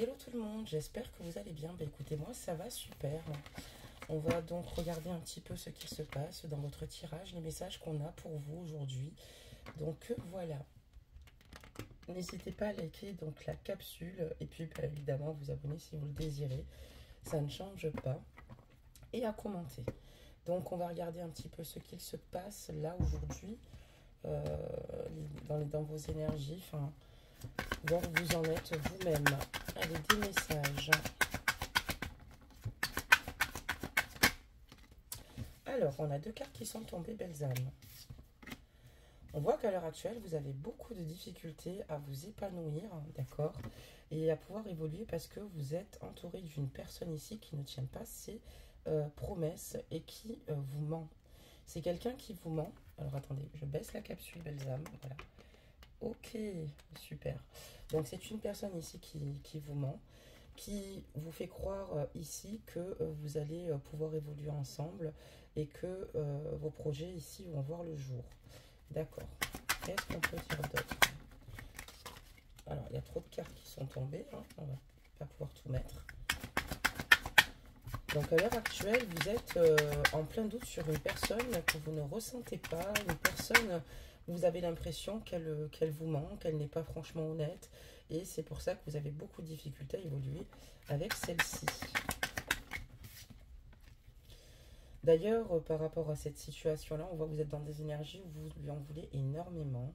Hello tout le monde, j'espère que vous allez bien. Ben, écoutez, moi ça va super. On va donc regarder un petit peu ce qui se passe dans votre tirage, les messages qu'on a pour vous aujourd'hui. Donc voilà, n'hésitez pas à liker donc la capsule et puis ben, évidemment vous abonner si vous le désirez, ça ne change pas, et à commenter. Donc on va regarder un petit peu ce qu'il se passe là aujourd'hui dans vos énergies, enfin voir où vous en êtes vous-même. Allez, des messages. Alors, on a deux cartes qui sont tombées, belles âmes. On voit qu'à l'heure actuelle, vous avez beaucoup de difficultés à vous épanouir, d'accord, et à pouvoir évoluer parce que vous êtes entouré d'une personne ici qui ne tient pas ses promesses et qui vous ment. C'est quelqu'un qui vous ment. Alors, attendez, je baisse la capsule, belles âmes, voilà. Ok, super. Donc, c'est une personne ici qui vous ment, qui vous fait croire ici que vous allez pouvoir évoluer ensemble et que vos projets ici vont voir le jour. D'accord. Qu'est-ce qu'on peut dire d'autre? Alors, il y a trop de cartes qui sont tombées. Hein. On va pas pouvoir tout mettre. Donc, à l'heure actuelle, vous êtes en plein doute sur une personne que vous ne ressentez pas, une personne où vous avez l'impression qu'elle vous ment, qu'elle n'est pas franchement honnête. Et c'est pour ça que vous avez beaucoup de difficultés à évoluer avec celle-ci. D'ailleurs, par rapport à cette situation-là, on voit que vous êtes dans des énergies où vous lui en voulez énormément.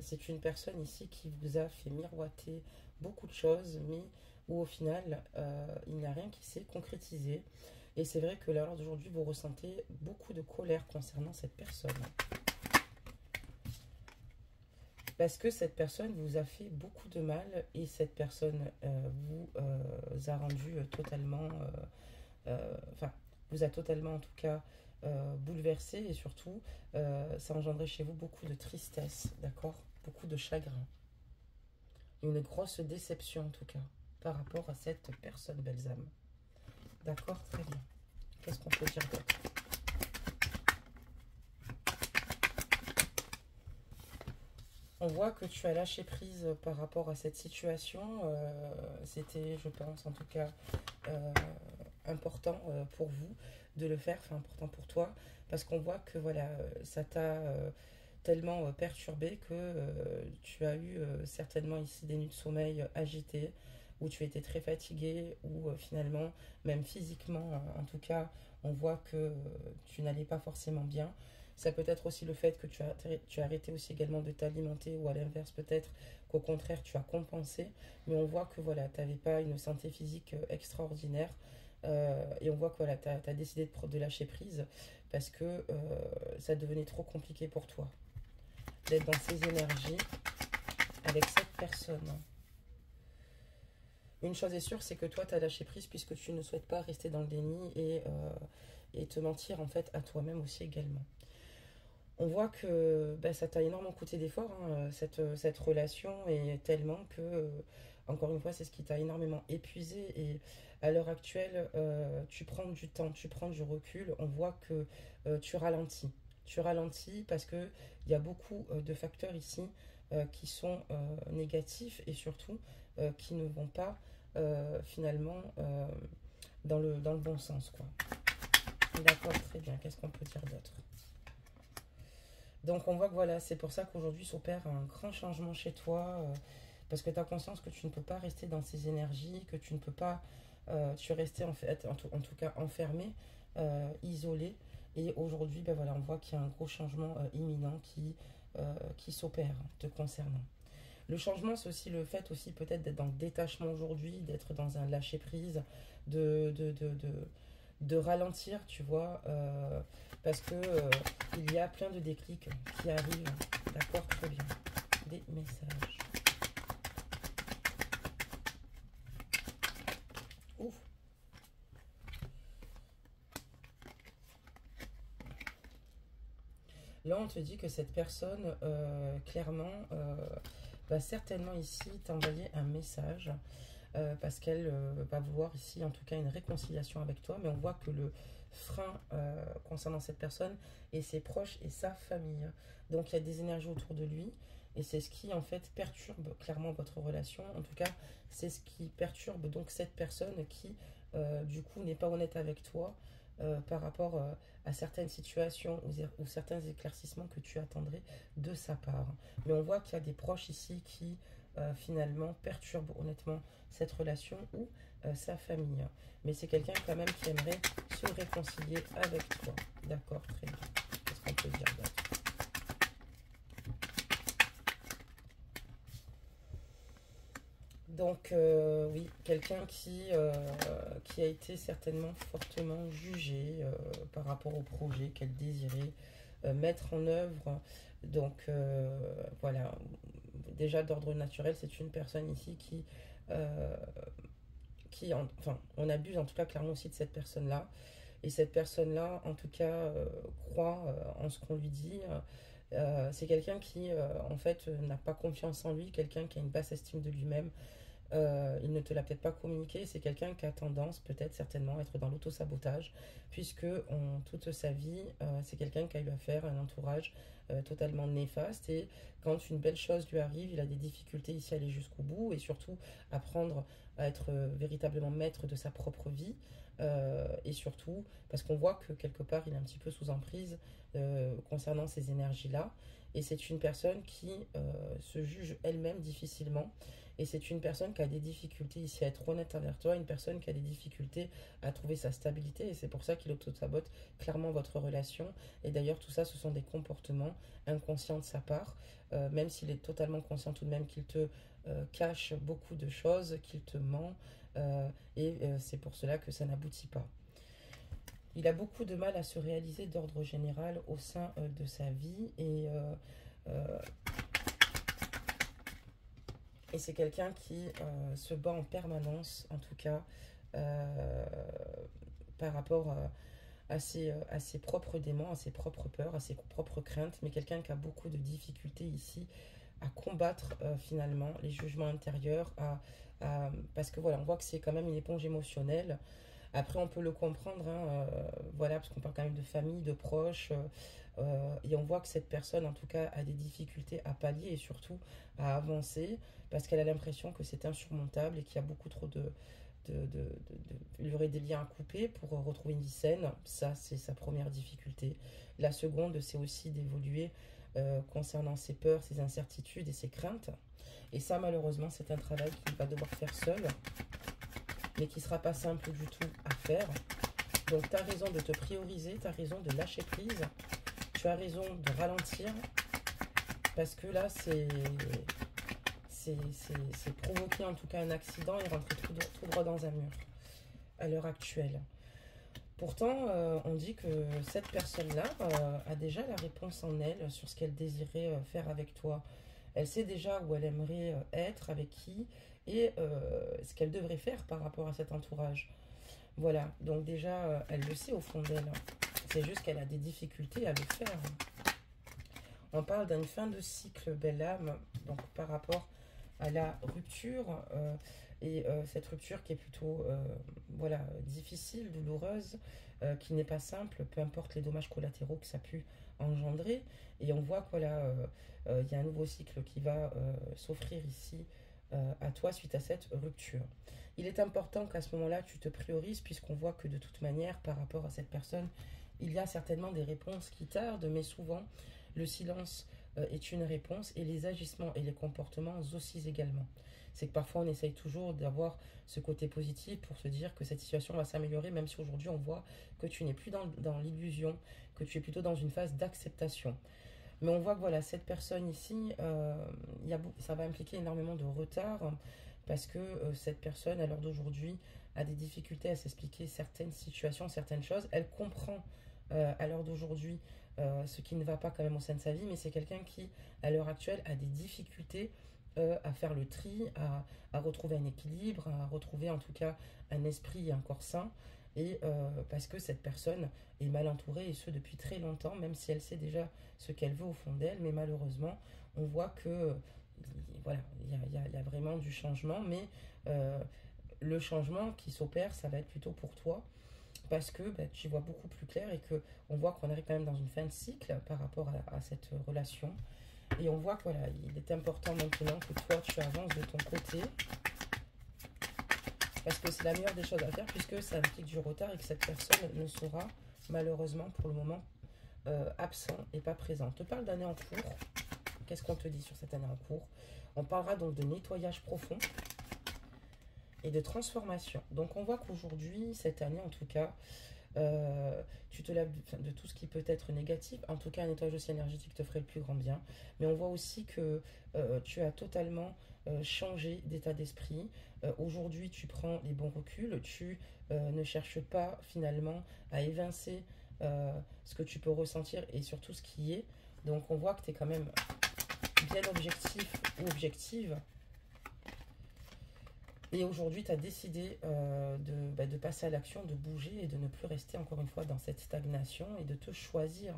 C'est une personne ici qui vous a fait miroiter beaucoup de choses, mais où au final, il n'y a rien qui s'est concrétisé. Et c'est vrai que là, lors d'aujourd'hui, vous ressentez beaucoup de colère concernant cette personne. Parce que cette personne vous a fait beaucoup de mal et cette personne vous a rendu totalement... enfin, vous a totalement en tout cas bouleversé et surtout ça a engendré chez vous beaucoup de tristesse, d'accord, beaucoup de chagrin, une grosse déception en tout cas par rapport à cette personne, belles âmes. D'accord, très bien. Qu'est-ce qu'on peut dire d'autre? On voit que tu as lâché prise par rapport à cette situation. C'était, je pense, en tout cas, important pour vous de le faire, enfin important pour toi, parce qu'on voit que voilà, ça t'a tellement perturbé que tu as eu certainement ici des nuits de sommeil agitées, où tu étais très fatigué, où finalement, même physiquement, en tout cas, on voit que tu n'allais pas forcément bien. Ça peut être aussi le fait que tu as arrêté aussi également de t'alimenter ou à l'inverse peut-être qu'au contraire tu as compensé. Mais on voit que voilà, tu n'avais pas une santé physique extraordinaire et on voit que voilà, tu as décidé de lâcher prise parce que ça devenait trop compliqué pour toi d'être dans ces énergies avec cette personne. Une chose est sûre, c'est que toi tu as lâché prise puisque tu ne souhaites pas rester dans le déni et te mentir en fait à toi-même aussi également. On voit que bah, ça t'a énormément coûté d'efforts, hein, cette relation, et tellement que, encore une fois, c'est ce qui t'a énormément épuisé. Et à l'heure actuelle, tu prends du temps, tu prends du recul. On voit que tu ralentis. Tu ralentis parce qu'il y a beaucoup de facteurs ici qui sont négatifs et surtout qui ne vont pas finalement dans le bon sens, quoi. D'accord, très bien. Qu'est-ce qu'on peut dire d'autre? Donc on voit que voilà, c'est pour ça qu'aujourd'hui s'opère un grand changement chez toi, parce que tu as conscience que tu ne peux pas rester dans ces énergies, que tu ne peux pas, tu es resté en fait, en tout cas enfermé, isolé, et aujourd'hui, ben voilà, on voit qu'il y a un gros changement imminent qui s'opère te concernant. Le changement, c'est aussi le fait aussi peut-être d'être dans le détachement aujourd'hui, d'être dans un lâcher-prise, de, de, de, de, de ralentir, tu vois, parce que il y a plein de déclics qui arrivent. D'accord, très bien. Des messages. Ouf. Là, on te dit que cette personne, clairement, va certainement ici t'envoyer un message parce qu'elle va vouloir ici, en tout cas, une réconciliation avec toi. Mais on voit que le frein concernant cette personne et ses proches et sa famille. Donc, il y a des énergies autour de lui Et c'est ce qui, en fait, perturbe clairement votre relation. En tout cas, c'est ce qui perturbe donc cette personne qui, du coup, n'est pas honnête avec toi par rapport à certaines situations ou certains éclaircissements que tu attendrais de sa part. Mais on voit qu'il y a des proches ici qui, finalement, perturbent honnêtement cette relation ou sa famille. Mais c'est quelqu'un quand même qui aimerait se réconcilier avec toi. D'accord, très bien. Qu'est-ce qu'on peut dire d'autre? Donc, oui, quelqu'un qui a été certainement fortement jugé par rapport au projet qu'elle désirait mettre en œuvre. Donc, voilà, déjà d'ordre naturel, c'est une personne ici euh, enfin, on abuse en tout cas clairement aussi de cette personne-là. Et cette personne-là, en tout cas, croit en ce qu'on lui dit. C'est quelqu'un qui, en fait, n'a pas confiance en lui, quelqu'un qui a une basse estime de lui-même. Il ne te l'a peut-être pas communiqué, c'est quelqu'un qui a tendance, peut-être certainement, à être dans l'auto-sabotage, puisque toute sa vie, c'est quelqu'un qui a eu affaire à un entourage totalement néfaste, et quand une belle chose lui arrive, il a des difficultés ici à aller jusqu'au bout, et surtout apprendre à être véritablement maître de sa propre vie, et surtout, parce qu'on voit que quelque part, il est un petit peu sous emprise concernant ces énergies-là, et c'est une personne qui se juge elle-même difficilement. Et c'est une personne qui a des difficultés ici à être honnête envers toi, une personne qui a des difficultés à trouver sa stabilité. Et c'est pour ça qu'il auto-sabote clairement votre relation. Et d'ailleurs, tout ça, ce sont des comportements inconscients de sa part, même s'il est totalement conscient tout de même qu'il te cache beaucoup de choses, qu'il te ment. C'est pour cela que ça n'aboutit pas. Il a beaucoup de mal à se réaliser d'ordre général au sein de sa vie. Et c'est quelqu'un qui se bat en permanence, en tout cas, par rapport à ses propres démons, à ses propres peurs, à ses propres craintes, mais quelqu'un qui a beaucoup de difficultés ici à combattre finalement les jugements intérieurs, parce que voilà, on voit que c'est quand même une éponge émotionnelle. Après, on peut le comprendre, hein, voilà, parce qu'on parle quand même de famille, de proches, et on voit que cette personne, en tout cas, a des difficultés à pallier et surtout à avancer, parce qu'elle a l'impression que c'est insurmontable et qu'il y a beaucoup trop il y aurait des liens à couper pour retrouver une vie saine. Ça, c'est sa première difficulté. La seconde, c'est aussi d'évoluer concernant ses peurs, ses incertitudes et ses craintes. Et ça, malheureusement, c'est un travail qu'il va devoir faire seul, mais qui ne sera pas simple du tout à faire. Donc tu as raison de te prioriser, tu as raison de lâcher prise, tu as raison de ralentir, parce que là, c'est provoquer en tout cas un accident et rentrer tout droit dans un mur à l'heure actuelle. Pourtant, on dit que cette personne-là a déjà la réponse en elle sur ce qu'elle désirait faire avec toi. Elle sait déjà où elle aimerait être, avec qui, et ce qu'elle devrait faire par rapport à cet entourage. Voilà, donc déjà, elle le sait au fond d'elle. C'est juste qu'elle a des difficultés à le faire. On parle d'une fin de cycle, belle âme, donc par rapport à la rupture, cette rupture qui est plutôt voilà, difficile, douloureuse, qui n'est pas simple, peu importe les dommages collatéraux que ça a pu engendrer. Et on voit qu'il y a un nouveau cycle qui va s'offrir ici à toi suite à cette rupture. Il est important qu'à ce moment-là, tu te priorises, puisqu'on voit que de toute manière, par rapport à cette personne, il y a certainement des réponses qui tardent, mais souvent, le silence est une réponse, et les agissements et les comportements aussi également. C'est que parfois, on essaye toujours d'avoir ce côté positif pour se dire que cette situation va s'améliorer, même si aujourd'hui, on voit que tu n'es plus dans l'illusion, que tu es plutôt dans une phase d'acceptation. Mais on voit que voilà, cette personne ici, ça va impliquer énormément de retard, parce que cette personne, à l'heure d'aujourd'hui, a des difficultés à s'expliquer certaines situations, certaines choses. Elle comprend à l'heure d'aujourd'hui ce qui ne va pas quand même au sein de sa vie, mais c'est quelqu'un qui, à l'heure actuelle, a des difficultés à faire le tri, à retrouver un équilibre, à retrouver en tout cas un esprit et un corps sain. Et parce que cette personne est mal entourée, et ce depuis très longtemps, même si elle sait déjà ce qu'elle veut au fond d'elle, mais malheureusement, on voit que voilà, il y a vraiment du changement, mais le changement qui s'opère, ça va être plutôt pour toi, parce que tu vois beaucoup plus clair, et que on voit qu'on arrive quand même dans une fin de cycle par rapport à cette relation. Et on voit que voilà, il est important maintenant que toi, tu avances de ton côté. Parce que c'est la meilleure des choses à faire, puisque ça implique du retard et que cette personne ne sera malheureusement pour le moment absent et pas présent. On te parle d'année en cours. Qu'est-ce qu'on te dit sur cette année en cours? On parlera donc de nettoyage profond et de transformation. Donc on voit qu'aujourd'hui, cette année en tout cas, tu te laves de tout ce qui peut être négatif. En tout cas, un nettoyage aussi énergétique te ferait le plus grand bien. Mais on voit aussi que tu as totalement changé d'état d'esprit. Aujourd'hui, tu prends les bons reculs. Tu ne cherches pas finalement à évincer ce que tu peux ressentir et surtout ce qui est. Donc on voit que tu es quand même bien objectif ou objective. Et aujourd'hui, tu as décidé de passer à l'action, de bouger et de ne plus rester encore une fois dans cette stagnation et de te choisir.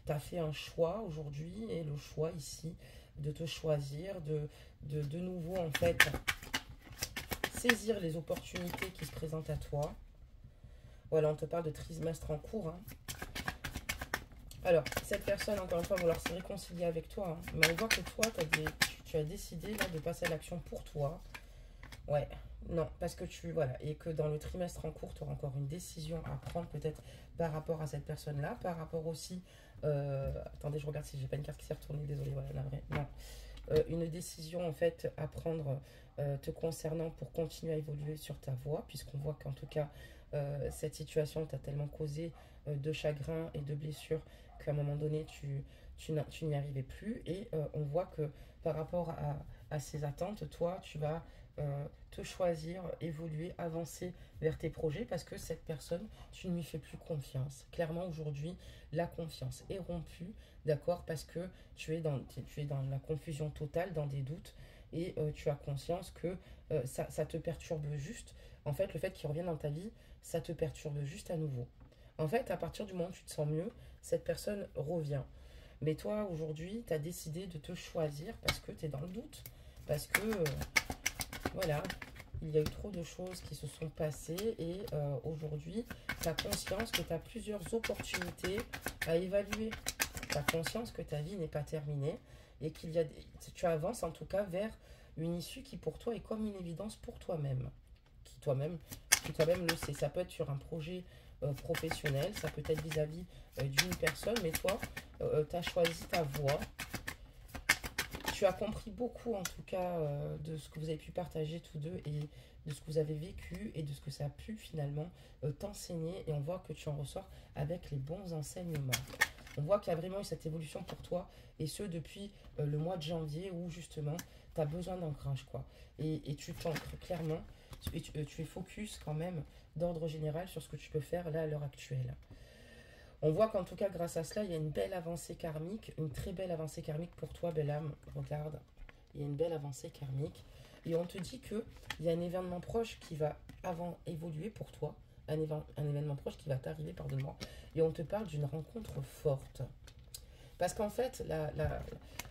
Tu as fait un choix aujourd'hui et le choix ici de te choisir, de nouveau en fait saisir les opportunités qui se présentent à toi. Voilà, on te parle de trimestre en cours. Hein. Alors, cette personne, encore une fois, va vouloir se réconcilier avec toi. Hein, mais on voit que toi, tu as décidé là, de passer à l'action pour toi. Ouais, non, parce que voilà, et que dans le trimestre en cours, tu auras encore une décision à prendre peut-être par rapport à cette personne-là, par rapport aussi, attendez, je regarde si j'ai pas une carte qui s'est retournée, désolé, voilà, la vraie, non, une décision en fait à prendre te concernant pour continuer à évoluer sur ta voie, puisqu'on voit qu'en tout cas, cette situation t'a tellement causé de chagrin et de blessures qu'à un moment donné, tu n'y arrivais plus, et on voit que par rapport à ces attentes, toi, tu vas te choisir, évoluer, avancer vers tes projets parce que cette personne, tu ne lui fais plus confiance. Clairement, aujourd'hui, la confiance est rompue, d'accord, parce que tu es dans la confusion totale, dans des doutes et tu as conscience que ça te perturbe juste. En fait, le fait qu'il revienne dans ta vie, ça te perturbe juste à nouveau. En fait, à partir du moment où tu te sens mieux, cette personne revient. Mais toi, aujourd'hui, tu as décidé de te choisir parce que tu es dans le doute. Parce que voilà, il y a eu trop de choses qui se sont passées et aujourd'hui, tu as conscience que tu as plusieurs opportunités à évaluer. Tu as conscience que ta vie n'est pas terminée et tu avances en tout cas vers une issue qui pour toi est comme une évidence pour toi-même. Qui toi-même le sais. Ça peut être sur un projet professionnel, ça peut être vis-à-vis d'une personne, mais toi, tu as choisi ta voie. Tu as compris beaucoup en tout cas de ce que vous avez pu partager tous deux et de ce que vous avez vécu et de ce que ça a pu finalement t'enseigner, et on voit que tu en ressors avec les bons enseignements. On voit qu'il y a vraiment eu cette évolution pour toi et ce depuis le mois de janvier où justement tu as besoin d'ancrage quoi. Et tu t'ancres clairement, tu es focus quand même d'ordre général sur ce que tu peux faire là à l'heure actuelle. On voit qu'en tout cas, grâce à cela, il y a une belle avancée karmique, une très belle avancée karmique pour toi, belle âme. Regarde, il y a une belle avancée karmique. Et on te dit qu'il y a un événement proche qui va évoluer pour toi, un événement proche qui va t'arriver, pardonne-moi. Et on te parle d'une rencontre forte. Parce qu'en fait,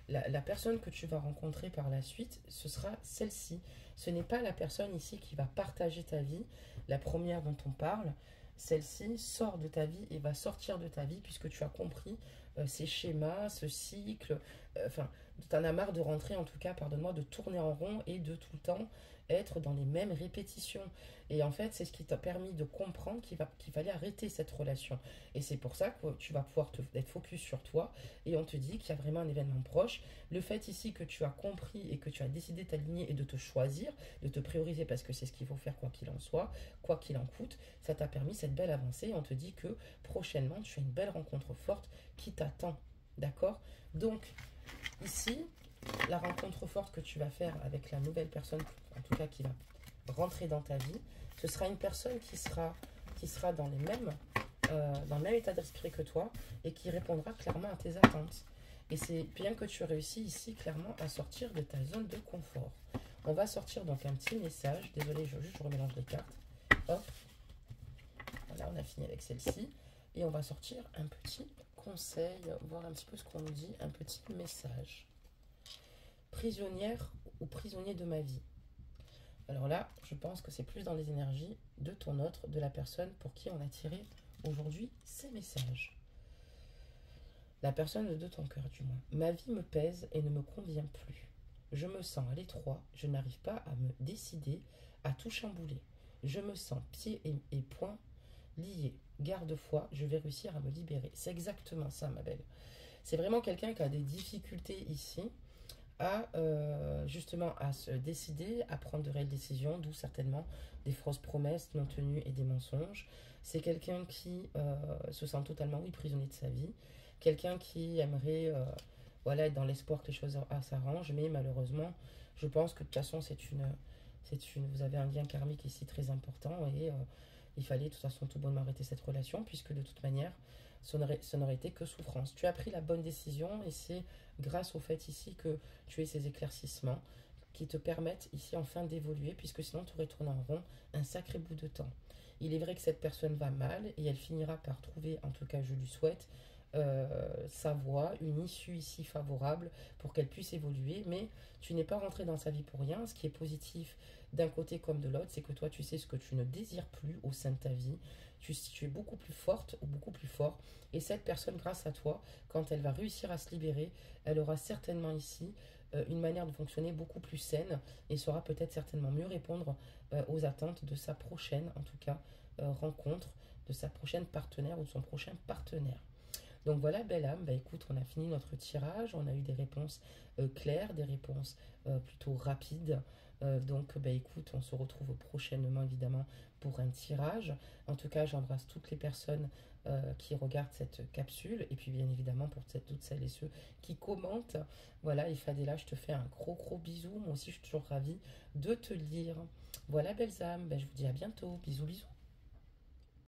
la personne que tu vas rencontrer par la suite, ce sera celle-ci. Ce n'est pas la personne ici qui va partager ta vie, la première dont on parle. Celle-ci sort de ta vie et va sortir de ta vie puisque tu as compris ces schémas, ce cycle. Enfin, tu en as marre de rentrer, en tout cas, pardonne-moi, de tourner en rond et de tout le temps être dans les mêmes répétitions. Et en fait, c'est ce qui t'a permis de comprendre qu'il fallait arrêter cette relation. Et c'est pour ça que tu vas pouvoir être focus sur toi. Et on te dit qu'il y a vraiment un événement proche. Le fait ici que tu as compris et que tu as décidé de t'aligner et de te choisir, de te prioriser parce que c'est ce qu'il faut faire quoi qu'il en soit, quoi qu'il en coûte, ça t'a permis cette belle avancée. Et on te dit que prochainement, tu as une belle rencontre forte qui t'attend. D'accord? Donc, ici, la rencontre forte que tu vas faire avec la nouvelle personne, en tout cas qui va rentrer dans ta vie, ce sera une personne qui sera dans le même état d'esprit que toi et qui répondra clairement à tes attentes. Et c'est bien que tu réussis ici clairement à sortir de ta zone de confort. On va sortir donc un petit message. Désolée, je remélange les cartes. Hop. Voilà, on a fini avec celle-ci. Et on va sortir un petit conseil, voir un petit peu ce qu'on nous dit, un petit message. Prisonnière ou prisonnier de ma vie. Alors là, je pense que c'est plus dans les énergies de ton autre, de la personne pour qui on a tiré aujourd'hui ces messages. La personne de ton cœur, du moins. Ma vie me pèse et ne me convient plus. Je me sens à l'étroit, je n'arrive pas à me décider à tout chambouler. Je me sens pieds et poings liés. Garde-foi, je vais réussir à me libérer. C'est exactement ça, ma belle. C'est vraiment quelqu'un qui a des difficultés ici à justement à se décider, à prendre de réelles décisions, d'où certainement des fausses promesses non tenues et des mensonges. C'est quelqu'un qui se sent totalement, oui, prisonnier de sa vie. Quelqu'un qui aimerait voilà, être dans l'espoir que les choses s'arrangent, mais malheureusement, je pense que de toute façon, vous avez un lien karmique ici très important et il fallait de toute façon tout bonnement arrêter cette relation puisque de toute manière, ça n'aurait été que souffrance. Tu as pris la bonne décision et c'est grâce au fait ici que tu aies ces éclaircissements qui te permettent ici enfin d'évoluer puisque sinon tu aurais tourné en rond un sacré bout de temps. Il est vrai que cette personne va mal et elle finira par trouver, en tout cas je lui souhaite, sa voie, une issue ici favorable pour qu'elle puisse évoluer, mais tu n'es pas rentré dans sa vie pour rien. Ce qui est positif d'un côté comme de l'autre, c'est que toi tu sais ce que tu ne désires plus au sein de ta vie, tu es beaucoup plus forte ou beaucoup plus fort, et cette personne grâce à toi, quand elle va réussir à se libérer, elle aura certainement ici une manière de fonctionner beaucoup plus saine et saura peut-être certainement mieux répondre aux attentes de sa prochaine, en tout cas, rencontre, de sa prochaine partenaire ou de son prochain partenaire. Donc voilà, belle âme, bah écoute, on a fini notre tirage, on a eu des réponses claires, des réponses plutôt rapides. Donc bah écoute, on se retrouve prochainement évidemment pour un tirage. En tout cas, j'embrasse toutes les personnes qui regardent cette capsule et puis bien évidemment pour toutes celles et ceux qui commentent. Voilà, et Fadela, je te fais un gros gros bisou. Moi aussi, je suis toujours ravie de te lire. Voilà, belles âmes, bah, je vous dis à bientôt. Bisous, bisous.